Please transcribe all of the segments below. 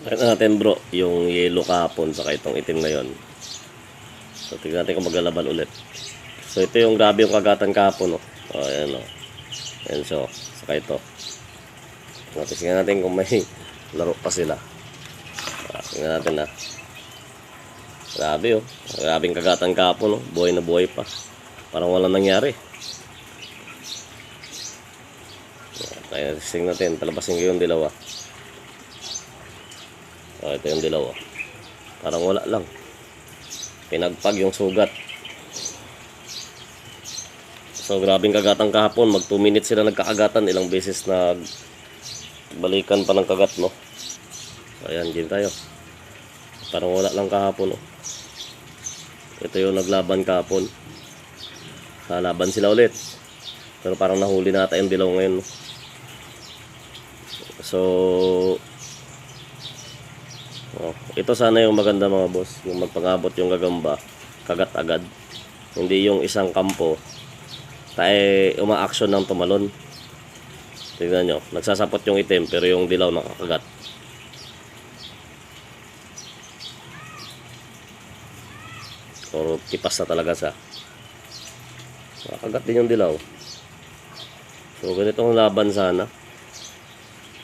Pakita natin bro, yung yellow kahapon saka itong itim ngayon. So tignan natin kung maglalaban ulit. So ito yung grabe yung kagatan kahapon, oh. Oh, ayan, oh. Ayan, so saka ito. Tingnan natin kung may laro pa sila. Tingnan natin na. Grabe, oh. Grabing kagatan kahapon, oh. Buhay na buhay pa. Parang walang nangyari. Kaya tingnan natin, palabasin ko yung dilaw, ah. Oh, ito yung dilaw, ah. Parang wala lang. Pinagpag yung sugat. So grabing kagatan kahapon. Mag 2 minutes sila nagkakagatan. Ilang beses na balikan pa ng kagat, no. Ayan, din tayo. Parang wala lang kahapon, no. Ito yung naglaban kahapon. Lalaban sila ulit. Pero parang nahuli nata yung dilaw ngayon, no. So ito sana yung maganda mga boss, yung magpangabot yung gagamba kagat agad, hindi yung isang kampo tayo uma-action ng tumalon. Tingnan nyo, nagsasapot yung itim pero yung dilaw nakakagat. O tipas na talaga sa nakakagat din yung dilaw. So ganitong laban sana,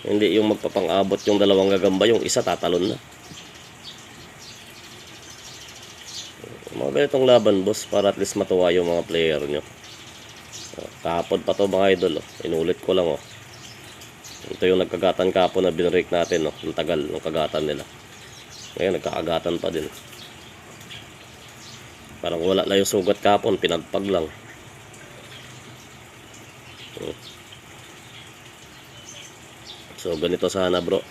hindi yung magpapangabot yung dalawang gagamba, yung isa tatalon na. Mga ganitong laban boss, para at least matuwa yung mga player nyo. Kahapon pa to mga idol, oh. Inulit ko lang, oh. Ito yung nagkagatan kahapon na binrake natin, oh. Ang tagal ng kagatan nila. Ngayon nagkakagatan pa din. Parang wala na yung sugat kahapon, pinagpag lang. So ganito sana bro.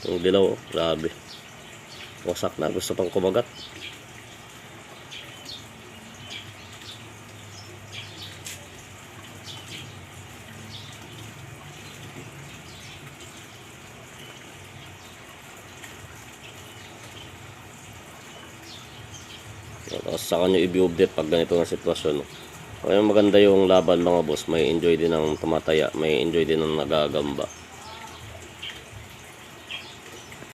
Yung dilaw, oh, grabe. Wasak na, gusto pang kumagat. Tapos saka nyo i-view update pag ganito na sitwasyon, oh. Kaya maganda yung laban mga boss, may enjoy din ang tumataya, may enjoy din ang nagagamba.